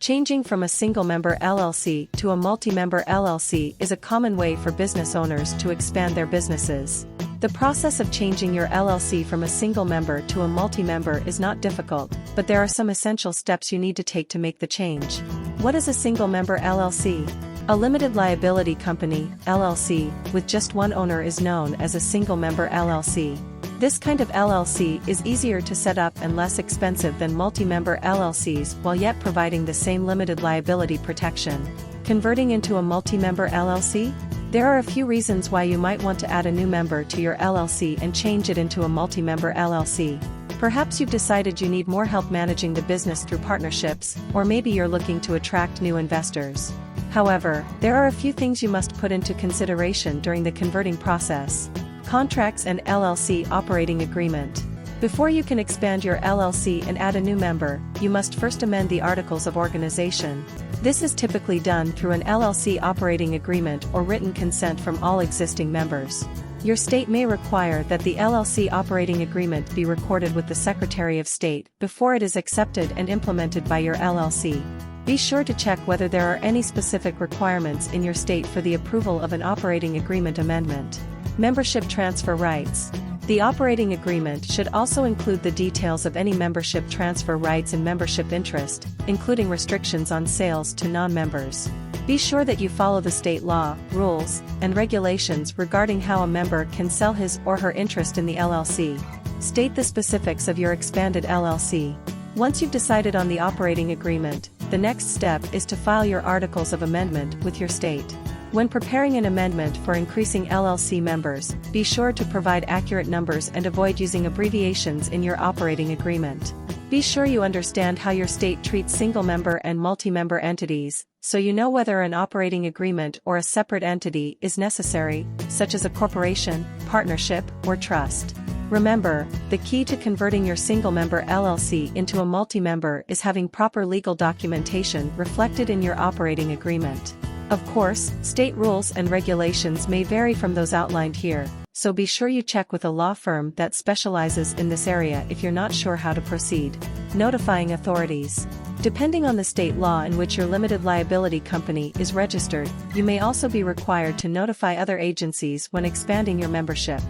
Changing from a single-member LLC to a multi-member LLC is a common way for business owners to expand their businesses. The process of changing your LLC from a single member to a multi-member is not difficult, but there are some essential steps you need to take to make the change. What is a single-member LLC? A limited liability company, LLC, with just one owner is known as a single-member LLC. This kind of LLC is easier to set up and less expensive than multi-member LLCs while yet providing the same limited liability protection. Converting into a multi-member LLC? There are a few reasons why you might want to add a new member to your LLC and change it into a multi-member LLC. Perhaps you've decided you need more help managing the business through partnerships, or maybe you're looking to attract new investors. However, there are a few things you must put into consideration during the converting process. Contracts and LLC operating agreement. Before you can expand your LLC and add a new member, you must first amend the articles of organization. This is typically done through an LLC operating agreement or written consent from all existing members. Your state may require that the LLC operating agreement be recorded with the Secretary of State before it is accepted and implemented by your LLC. Be sure to check whether there are any specific requirements in your state for the approval of an operating agreement amendment. Membership transfer rights. The operating agreement should also include the details of any membership transfer rights and membership interest, including restrictions on sales to non-members. Be sure that you follow the state law, rules, and regulations regarding how a member can sell his or her interest in the LLC. State the specifics of your expanded LLC. Once you've decided on the operating agreement, the next step is to file your articles of amendment with your state. When preparing an amendment for increasing LLC members, be sure to provide accurate numbers and avoid using abbreviations in your operating agreement. Be sure you understand how your state treats single-member and multi-member entities, so you know whether an operating agreement or a separate entity is necessary, such as a corporation, partnership, or trust. Remember, the key to converting your single-member LLC into a multi-member is having proper legal documentation reflected in your operating agreement. Of course, state rules and regulations may vary from those outlined here, so be sure you check with a law firm that specializes in this area if you're not sure how to proceed. Notifying authorities. Depending on the state law in which your limited liability company is registered, you may also be required to notify other agencies when expanding your membership.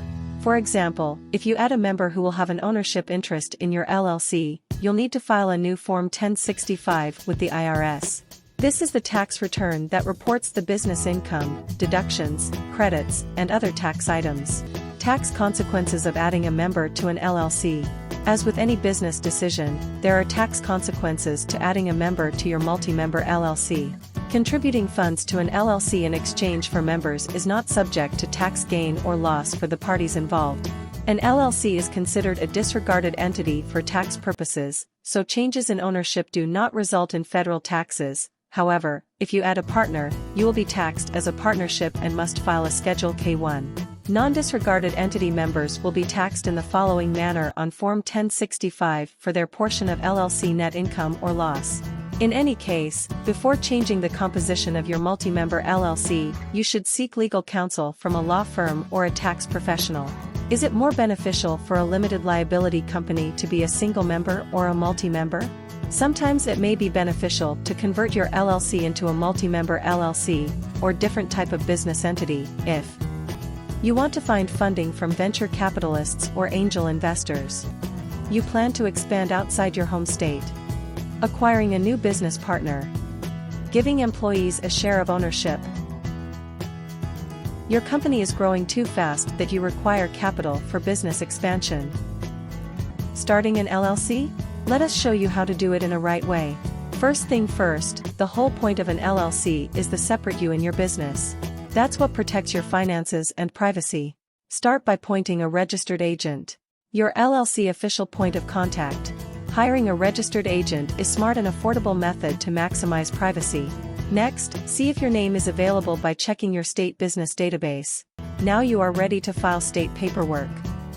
For example, if you add a member who will have an ownership interest in your LLC, you'll need to file a new Form 1065 with the IRS. This is the tax return that reports the business income, deductions, credits, and other tax items. Tax consequences of adding a member to an LLC. As with any business decision, there are tax consequences to adding a member to your multi-member LLC. Contributing funds to an LLC in exchange for members is not subject to tax gain or loss for the parties involved. An LLC is considered a disregarded entity for tax purposes, so changes in ownership do not result in federal taxes. However, if you add a partner, you will be taxed as a partnership and must file a Schedule K-1. Non-disregarded entity members will be taxed in the following manner on Form 1065 for their portion of LLC net income or loss. In any case, before changing the composition of your multi-member LLC, you should seek legal counsel from a law firm or a tax professional. Is it more beneficial for a limited liability company to be a single member or a multi-member? Sometimes it may be beneficial to convert your LLC into a multi-member LLC, or different type of business entity, if you want to find funding from venture capitalists or angel investors. You plan to expand outside your home state. Acquiring a new business partner. Giving employees a share of ownership. Your company is growing too fast that you require capital for business expansion. Starting an LLC? Let us show you how to do it in a right way. First thing first, the whole point of an LLC is to separate you and your business. That's what protects your finances and privacy. Start by appointing a registered agent. Your LLC official point of contact. Hiring a registered agent is smart and affordable method to maximize privacy. Next, see if your name is available by checking your state business database. Now you are ready to file state paperwork.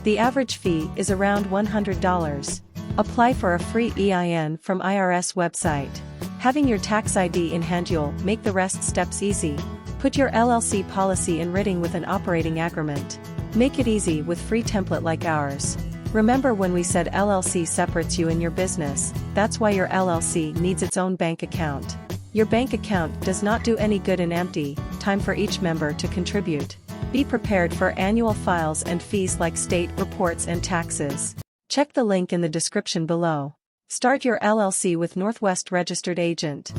The average fee is around $100. Apply for a free EIN from IRS website. Having your tax ID in hand you'll make the rest steps easy. Put your LLC policy in writing with an operating agreement. Make it easy with free template like ours. Remember when we said LLC separates you and your business? That's why your LLC needs its own bank account. Your bank account does not do any good in empty. Time for each member to contribute. Be prepared for annual files and fees like state reports and taxes. Check the link in the description below. Start your LLC with Northwest Registered Agent.